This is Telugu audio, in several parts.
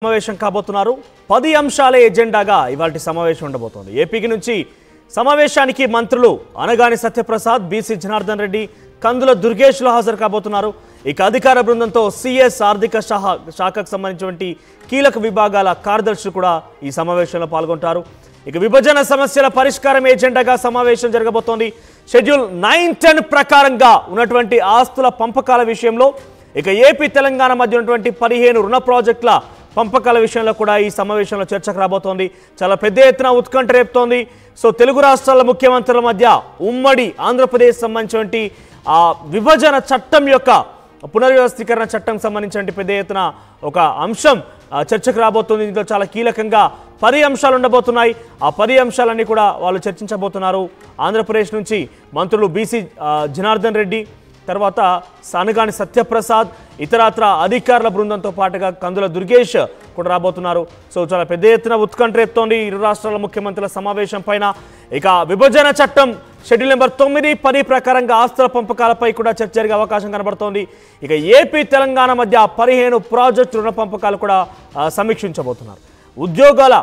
సమావేశం కాబోతున్నారు 10 అంశాల ఎజెండాగా ఇవాల్టి సమావేశం ఉండబోతోంది। ఏపీకి నుంచి సమావేశానికి మంత్రులు అనగాని సత్యప్రసాద్, బీసీ జనార్దన్ రెడ్డి, కందుల దుర్గేష్లు హాజరు కాబోతున్నారు। ఇక అధికార బృందంతో సిఎస్ ఆర్థిక శాఖకు సంబంధించినటువంటి కీలక విభాగాల కార్యదర్శులు కూడా ఈ సమావేశంలో పాల్గొంటారు। ఇక విభజన సమస్యల పరిష్కారం ఎజెండాగా సమావేశం జరగబోతోంది। షెడ్యూల్ 9-10 ప్రకారంగా ఉన్నటువంటి ఆస్తుల పంపకాల విషయంలో ఇక ఏపీ తెలంగాణ మధ్య ఉన్నటువంటి 15 రుణ ప్రాజెక్టుల పంపకాల విషయంలో కూడా ఈ సమావేశంలో చర్చకు రాబోతోంది। చాలా పెద్ద ఎత్తున ఉత్కంఠ రేపుతోంది। సో తెలుగు రాష్ట్రాల ముఖ్యమంత్రుల మధ్య ఉమ్మడి ఆంధ్రప్రదేశ్ సంబంధించినటువంటి ఆ విభజన చట్టం యొక్క పునర్వ్యవస్థీకరణ చట్టం సంబంధించిన పెద్ద ఎత్తున ఒక అంశం చర్చకు రాబోతుంది। దీంట్లో చాలా కీలకంగా 10 అంశాలు ఉండబోతున్నాయి। ఆ 10 అంశాలన్నీ కూడా వాళ్ళు చర్చించబోతున్నారు। ఆంధ్రప్రదేశ్ నుంచి మంత్రులు బీసీ జనార్దన్ రెడ్డి, తర్వాత అనగాని సత్యప్రసాద్, ఇతరత్ర అధికారుల బృందంతో పాటుగా కందుల దుర్గేష్ కూడా రాబోతున్నారు। సో చాలా పెద్ద ఎత్తున ఉత్కంఠ రేపుతోంది ఇరు రాష్ట్రాల ముఖ్యమంత్రుల సమావేశం పైన। ఇక విభజన చట్టం షెడ్యూల్ నెంబర్ 9, 10 ప్రకారంగా ఆస్తుల పంపకాలపై కూడా చర్చ జరిగే అవకాశం కనబడుతోంది। ఇక ఏపీ తెలంగాణ మధ్య 15 ప్రాజెక్టు రుణ పంపకాలు కూడా సమీక్షించబోతున్నారు। ఉద్యోగాల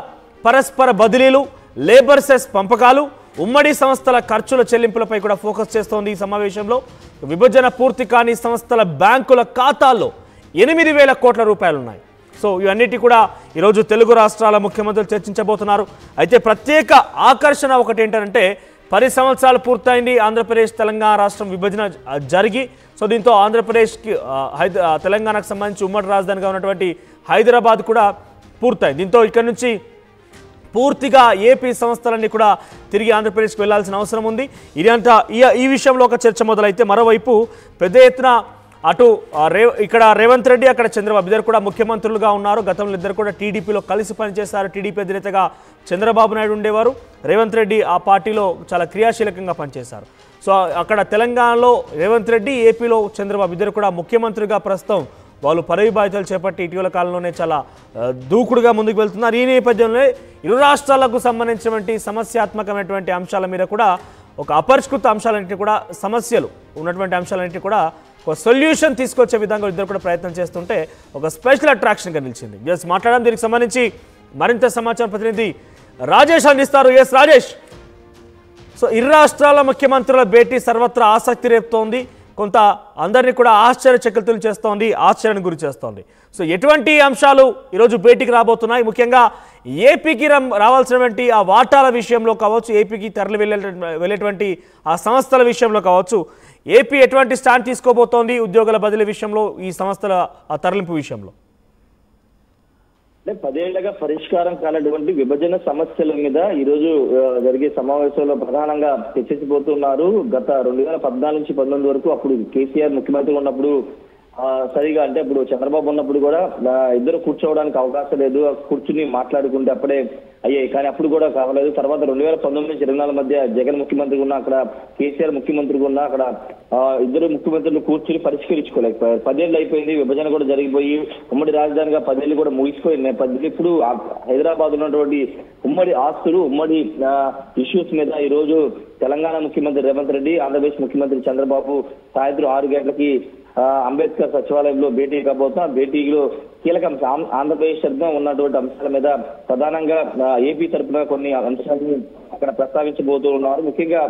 పరస్పర బదిలీలు, లేబర్ సెస్ పంపకాలు, ఉమ్మడి సంస్థల ఖర్చుల చెల్లింపులపై కూడా ఫోకస్ చేస్తోంది ఈ సమావేశంలో। విభజన పూర్తి కాని సంస్థల బ్యాంకుల ఖాతాల్లో 8,000 కోట్ల రూపాయలు ఉన్నాయి। సో ఇవన్నిటి కూడా ఈరోజు తెలుగు రాష్ట్రాల ముఖ్యమంత్రులు చర్చించబోతున్నారు। అయితే ప్రత్యేక ఆకర్షణ ఒకటి ఏంటంటే 10 సంవత్సరాలు పూర్తయింది ఆంధ్రప్రదేశ్ తెలంగాణ రాష్ట్రం విభజన జరిగి। సో దీంతో ఆంధ్రప్రదేశ్కి తెలంగాణకు సంబంధించి ఉమ్మడి రాజధానిగా ఉన్నటువంటి హైదరాబాద్ కూడా పూర్తయింది। దీంతో ఇక్కడ నుంచి పూర్తిగా ఏపీ సంస్థలన్నీ కూడా తిరిగి ఆంధ్రప్రదేశ్కి వెళ్లాల్సిన అవసరం ఉంది। ఇదంతా ఈ విషయంలో ఒక చర్చ మొదలైతే మరోవైపు పెద్ద ఎత్తున అటు ఇక్కడ రేవంత్ రెడ్డి, అక్కడ చంద్రబాబు ఇద్దరు కూడా ముఖ్యమంత్రులుగా ఉన్నారు। గతంలో ఇద్దరు కూడా టీడీపీలో కలిసి పనిచేశారు। టీడీపీ అధినేతగా చంద్రబాబు నాయుడు ఉండేవారు, రేవంత్ రెడ్డి ఆ పార్టీలో చాలా క్రియాశీలకంగా పనిచేశారు। సో అక్కడ తెలంగాణలో రేవంత్ రెడ్డి, ఏపీలో చంద్రబాబు ఇద్దరు కూడా ముఖ్యమంత్రిగా ప్రస్తుతం వాళ్ళు పదవి బాధ్యతలు చేపట్టి ఇటీవల కాలంలోనే చాలా దూకుడుగా ముందుకు వెళ్తున్నారు। ఈ నేపథ్యంలో ఇరు రాష్ట్రాలకు సంబంధించినటువంటి సమస్యాత్మకమైనటువంటి అంశాల మీద కూడా ఒక అపరిష్కృత అంశాలన్నింటి కూడా సమస్యలు ఉన్నటువంటి అంశాలన్నింటి కూడా ఒక సొల్యూషన్ తీసుకొచ్చే విధంగా ఇద్దరు కూడా ప్రయత్నం చేస్తుంటే ఒక స్పెషల్ అట్రాక్షన్గా నిలిచింది। ఎస్ మాట్లాడడం దీనికి సంబంధించి మరింత సమాచారం ప్రతినిధి రాజేష్ అందిస్తారు। ఎస్ రాజేష్, సో ఇరు రాష్ట్రాల ముఖ్యమంత్రుల భేటీ సర్వత్రా ఆసక్తి రేపుతోంది, కొంత అందరినీ కూడా ఆశ్చర్యచకితులు చేస్తోంది, ఆశ్చర్యానికి గురి చేస్తోంది। సో ఎటువంటి అంశాలు ఈరోజు భేటీకి రాబోతున్నాయి? ముఖ్యంగా ఏపీకి రావాల్సినటువంటి ఆ వాటాల విషయంలో కావచ్చు, ఏపీకి తరలి వెళ్ళేటువంటి ఆ సంస్థల విషయంలో కావచ్చు, ఏపీ ఎటువంటి స్టాండ్ తీసుకోబోతోంది ఉద్యోగుల బదిలీ విషయంలో, ఈ సంస్థల తరలింపు విషయంలో? 10 ఏళ్లుగా పరిష్కారం కానటువంటి విభజన సమస్యల మీద ఈరోజు జరిగే సమావేశంలో ప్రధానంగా చర్చించబోతున్నారు। గత 2014 నుంచి 19 వరకు అప్పుడు కేసీఆర్ ముఖ్యమంత్రి ఉన్నప్పుడు సరిగా అంటే ఇప్పుడు చంద్రబాబు ఉన్నప్పుడు కూడా ఇద్దరు కూర్చోవడానికి అవకాశం లేదు, కూర్చుని మాట్లాడుకుంటే అప్పుడే అయ్యాయి, కానీ అప్పుడు కూడా కావలేదు। తర్వాత 2019 నుంచి 24 మధ్య జగన్ ముఖ్యమంత్రిగా ఉన్న, అక్కడ కేసీఆర్ ముఖ్యమంత్రిగా ఉన్న, అక్కడ ఇద్దరు ముఖ్యమంత్రులు కూర్చుని పరిష్కరించుకోలేకపోయారు। 10 ఏళ్ళు అయిపోయింది, విభజన కూడా జరిగిపోయి ఉమ్మడి రాజధానిగా 10 ఏళ్ళు కూడా ముగిసిపోయింది నేపథ్యంలో ఇప్పుడు హైదరాబాద్ ఉన్నటువంటి ఉమ్మడి ఆస్తులు, ఉమ్మడి ఇష్యూస్ మీద ఈ రోజు తెలంగాణ ముఖ్యమంత్రి రేవంత్ రెడ్డి, ఆంధ్రప్రదేశ్ ముఖ్యమంత్రి చంద్రబాబు సాయంత్రం 6 గంటలకి అంబేద్కర్ సచివాలయంలో భేటీ కాబోతున్నారు। భేటీలో కీలక ఆంధ్రప్రదేశ్ తరఫున ఉన్నటువంటి అంశాల మీద ప్రధానంగా ఏపీ తరఫున కొన్ని అంశాలను అక్కడ ప్రస్తావించబోతూ ఉన్నారు। ముఖ్యంగా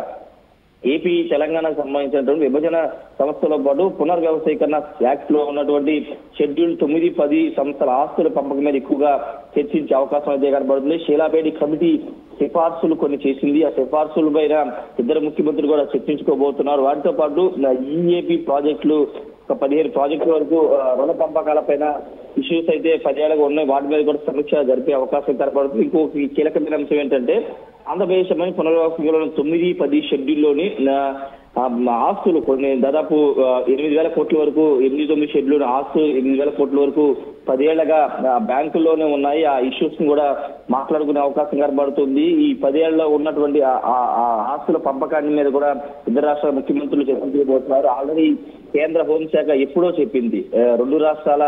ఏపీ తెలంగాణకు సంబంధించినటువంటి విభజన సంస్థలతో పాటు పునర్వ్యవస్థీకరణ యాక్ట్ లో ఉన్నటువంటి షెడ్యూల్ 9, 10 సంస్థల ఆస్తుల పంపకం మీద ఎక్కువగా చర్చించే అవకాశం అయితే కనబడుతుంది। షీలాపేటి కమిటీ సిఫార్సులు కొన్ని చేసింది, ఆ సిఫార్సుల పైన ఇద్దరు ముఖ్యమంత్రులు కూడా చర్చించుకోబోతున్నారు। వాటితో పాటు ఈఏపీ ప్రాజెక్టులు 15 ప్రాజెక్టుల వరకు రుణ పంపకాల పైన ఇష్యూస్ అయితే 10 ఏళ్ళగా ఉన్నాయి, వాటి మీద కూడా సమీక్ష జరిపే అవకాశం కనబడుతుంది। ఇంకొక కీలకమైన అంశం ఏంటంటే ఆంధ్రప్రదేశ్ పునర్వ్యవస్థీకరణ 9, 10 షెడ్యూల్లోని ఆస్తులు కొన్ని దాదాపు 8,000 కోట్ల వరకు 8-9 షెడ్యూల్ ఆస్తులు 8,000 కోట్ల వరకు 10 ఏళ్లగా బ్యాంకుల్లోనే ఉన్నాయి। ఆ ఇష్యూస్ ని కూడా మాట్లాడుకునే అవకాశం కనబడుతుంది। ఈ 10 ఏళ్లలో ఉన్నటువంటి ఆస్తుల పంపకాన్ని మీద కూడా ఇద్దరు రాష్ట్రాల ముఖ్యమంత్రులు చర్చించబోతున్నారు। ఆల్రెడీ కేంద్ర హోంశాఖ ఎప్పుడో చెప్పింది 2 రాష్ట్రాల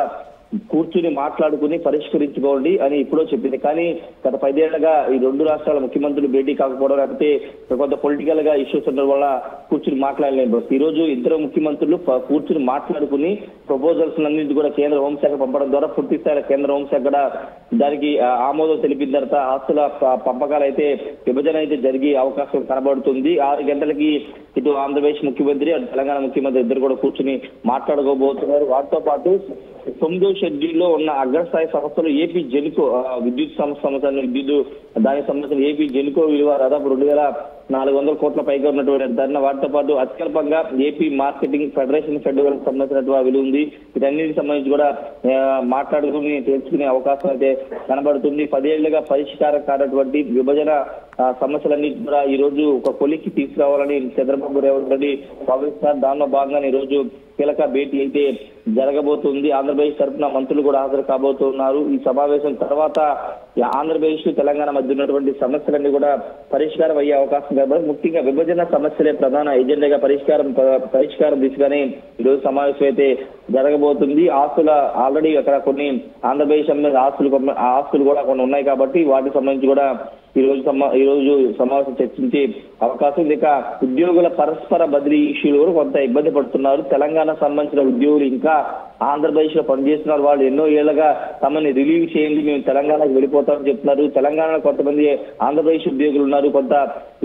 కూర్చుని మాట్లాడుకుని పరిష్కరించుకోండి అని ఇప్పుడో చెప్పింది. కానీ గత 10 ఏళ్లుగా ఈ 2 రాష్ట్రాల ముఖ్యమంత్రులు భేటీ కాకపోవడం, లేకపోతే కొంత పొలిటికల్ గా ఇష్యూస్ ఉండడం వల్ల కూర్చుని మాట్లాడలేము. ఈ రోజు ఇద్దరు ముఖ్యమంత్రులు కూర్చుని మాట్లాడుకుని ప్రపోజల్స్ అన్నింటి కూడా కేంద్ర హోంశాఖ పంపడం ద్వారా పూర్తి స్థాయిలో కేంద్ర హోంశాఖ కూడా దానికి ఆమోదం తెలిపిన తర్వాత ఆస్తుల పంపకాలు అయితే విభజన అయితే జరిగే అవకాశం కనబడుతుంది. 6 గంటలకి ఇటు ఆంధ్రప్రదేశ్ ముఖ్యమంత్రి అటు తెలంగాణ ముఖ్యమంత్రి ఇద్దరు కూడా కూర్చుని మాట్లాడుకోబోతున్నారు. వాటితో పాటు 9వ షెడ్యూల్లో ఉన్న అగ్రస్థాయి సంస్థలు ఏపీ జెన్కో విద్యుత్ సంస్థ విద్యుత్ దానికి సంబంధించిన ఏపీ జెన్కో విలువ దాదాపు 2,400 కోట్ల పైగా ఉన్నటువంటి ధరణ, వాటితో పాటు అత్యల్పంగా ఏపీ మార్కెటింగ్ ఫెడరేషన్ ఫెడరల్ సంబంధించినటువంటి విలువ ఉంది. వీటన్నిటికి సంబంధించి కూడా మాట్లాడుకుని తెలుసుకునే అవకాశం అయితే కనబడుతుంది. 10 ఏళ్లుగా పరిష్కారం కానటువంటి విభజన సమస్యలన్నిటి కూడా ఈ రోజు ఒక కొలిక్కి తీసుకురావాలని చంద్రబాబు రేవంత్ రెడ్డి భావిస్తున్నారు. దానిలో భాగంగా ఈ రోజు కీలక భేటీ అయితే జరగబోతుంది. ఆంధ్రప్రదేశ్ తరఫున మంత్రులు కూడా హాజరు కాబోతున్నారు. ఈ సమావేశం తర్వాత ఆంధ్రప్రదేశ్ తెలంగాణ మధ్య ఉన్నటువంటి సమస్యలన్నీ కూడా పరిష్కారం అయ్యే అవకాశం కాబట్టి ముఖ్యంగా విభజన సమస్యలే ప్రధాన ఎజెండాగా పరిష్కారం దిశగానే ఈరోజు సమావేశం అయితే జరగబోతుంది. ఆస్తుల ఆల్రెడీ అక్కడ కొన్ని ఆంధ్రప్రదేశ్ ఆస్తులు కూడా కొన్ని ఉన్నాయి కాబట్టి వాటికి సంబంధించి కూడా ఈ రోజు సమావేశం చర్చించే అవకాశం ఉంది. ఇక ఉద్యోగుల పరస్పర బదిలీ ఇష్యూలు కూడా కొంత ఇబ్బంది పడుతున్నారు. తెలంగాణ సంబంధించిన ఉద్యోగులు ఇంకా ఆంధ్రప్రదేశ్ లో పనిచేస్తున్నారు. వాళ్ళు ఎన్నో ఏళ్లుగా తమని రిలీవ్ చేయండి, మేము తెలంగాణకు వెళ్ళిపోతామని చెప్తున్నారు. తెలంగాణలో కొంతమంది ఆంధ్రప్రదేశ్ ఉద్యోగులు ఉన్నారు. కొంత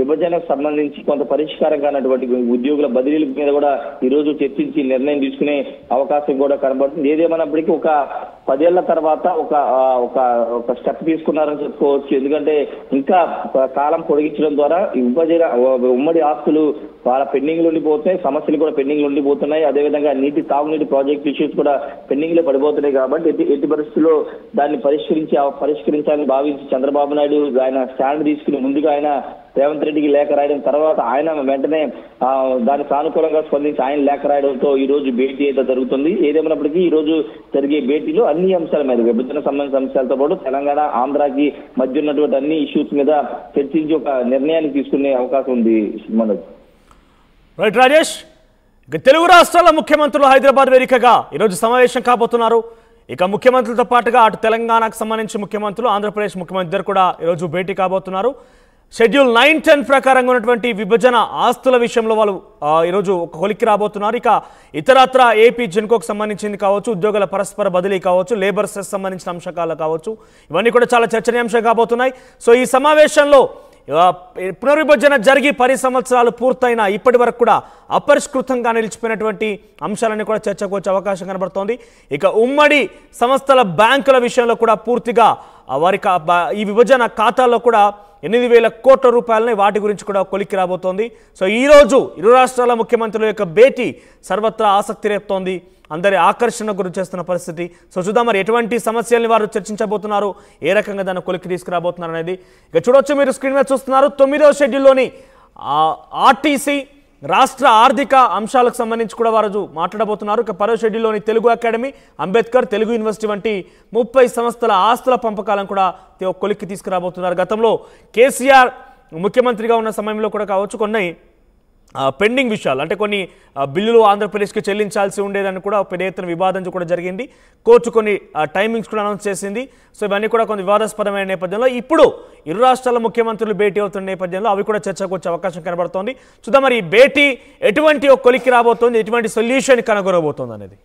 విభజనకు సంబంధించి కొంత పరిష్కారం కానటువంటి ఉద్యోగుల బదిలీల మీద కూడా ఈ రోజు చర్చించి నిర్ణయం తీసుకునే అవకాశం కూడా కనబడుతుంది. ఏదేమైనప్పటికీ ఒక 10 ఏళ్ల తర్వాత ఒక స్టెప్ తీసుకున్నారని చెప్పుకోవచ్చు. ఎందుకంటే ఇంకా కాలం పొడిగించడం ద్వారా విభజన ఉమ్మడి ఆస్తులు వాళ్ళ పెండింగ్లు ఉండిపోతున్నాయి, సమస్యలు కూడా పెండింగ్లు ఉండిపోతున్నాయి. అదేవిధంగా తాగునీటి ప్రాజెక్ట్ ఇష్యూస్ కూడా పెండింగ్ లో పడిపోతున్నాయి. కాబట్టి ఎట్టి పరిస్థితుల్లో దాన్ని పరిష్కరించాలని భావించి చంద్రబాబు నాయుడు ఆయన స్టాండ్ తీసుకుని ముందుగా ఆయన రేవంత్ రెడ్డికి లేఖ రాయడం, తర్వాత ఆయన వెంటనే దానికి సానుకూలంగా స్పందించి ఆయన లేఖ రాయడంతో ఈ రోజు భేటీ అయితే జరుగుతుంది. ఏదేమైనప్పటికీ ఈ రోజు జరిగే భేటీలో అన్ని అంశాల మీద విభజన సంబంధించిన అంశాలతో పాటు తెలంగాణ ఆంధ్రాకి మధ్య ఉన్నటువంటి అన్ని ఇష్యూస్ మీద చర్చించి ఒక నిర్ణయాన్ని తీసుకునే అవకాశం ఉంది. మనోజ్ రైట్ రాజేష్, ఇక తెలుగు రాష్ట్రాల ముఖ్యమంత్రులు హైదరాబాద్ వేదికగా ఈరోజు సమావేశం కాబోతున్నారు. ఇక ముఖ్యమంత్రులతో పాటుగా అటు తెలంగాణకు సంబంధించి ముఖ్యమంత్రులు, ఆంధ్రప్రదేశ్ ముఖ్యమంత్రి ఇద్దరు కూడా ఈరోజు భేటీ కాబోతున్నారు. షెడ్యూల్ 9-10 ప్రకారంగా ఉన్నటువంటి విభజన ఆస్తుల విషయంలో వాళ్ళు ఈరోజు ఒక కొలిక్కి రాబోతున్నారు. ఇక ఇతరత్ర ఏపీ జెన్కోకు సంబంధించింది కావచ్చు, ఉద్యోగుల పరస్పర బదిలీ కావచ్చు, లేబర్ సెస్ సంబంధించిన అంశాలు కావచ్చు, ఇవన్నీ కూడా చాలా చర్చనీయాంశం కాబోతున్నాయి. సో ఈ సమావేశంలో పునర్విభజన జరిగి 10 సంవత్సరాలు పూర్తయిన ఇప్పటి వరకు కూడా అపరిష్కృతంగా నిలిచిపోయినటువంటి అంశాలన్నీ కూడా చర్చకు వచ్చే అవకాశం కనబడుతోంది. ఇక ఉమ్మడి సంస్థల బ్యాంకుల విషయంలో కూడా పూర్తిగా వారి ఈ విభజన ఖాతాల్లో కూడా 8,000 కోట్ల రూపాయలని వాటి గురించి కూడా కొలిక్కి రాబోతోంది. సో ఈరోజు ఇరు రాష్ట్రాల ముఖ్యమంత్రుల యొక్క భేటీ సర్వత్రా ఆసక్తి రేపుతోంది, అందరి ఆకర్షణ గురి చేస్తున్న పరిస్థితి. సో చూద్దాం మరి ఎటువంటి సమస్యల్ని వారు చర్చించబోతున్నారు, ఏ రకంగా దాన్ని కొలిక్కి తీసుకురాబోతున్నారు అనేది. ఇక చూడొచ్చు, మీరు స్క్రీన్ మీద చూస్తున్నారు 9వ షెడ్యూల్లోని ఆర్టీసీ రాష్ట్ర ఆర్థిక అంశాలకు సంబంధించి కూడా వారు మాట్లాడబోతున్నారు. ఇక 10వ షెడ్యూల్లోని తెలుగు అకాడమీ, అంబేద్కర్, తెలుగు యూనివర్సిటీ వంటి 30 సంస్థల ఆస్తుల పంపకాలను కూడా కొలిక్కి తీసుకురాబోతున్నారు. గతంలో కేసీఆర్ ముఖ్యమంత్రిగా ఉన్న సమయంలో కూడా కావచ్చు కొన్ని పెండింగ్ విషయాలు, అంటే కొన్ని బిల్లులు ఆంధ్రప్రదేశ్కి చెల్లించాల్సి ఉండేదని కూడా పెద్ద ఎత్తున వివాదం కూడా జరిగింది. కోర్టు కొన్ని టైమింగ్స్ కూడా అనౌన్స్ చేసింది. సో ఇవన్నీ కూడా కొన్ని వివాదాస్పదమైన నేపథ్యంలో ఇప్పుడు ఇరు రాష్ట్రాల ముఖ్యమంత్రులు భేటీ అవుతున్న నేపథ్యంలో అవి కూడా చర్చకు వచ్చే అవకాశం కనబడుతోంది. చూద్దాం మరి ఈ భేటీ ఎటువంటి ఒక కొలిక్కి రాబోతోంది, ఎటువంటి సొల్యూషన్ కనుగొనబోతోంది అనేది.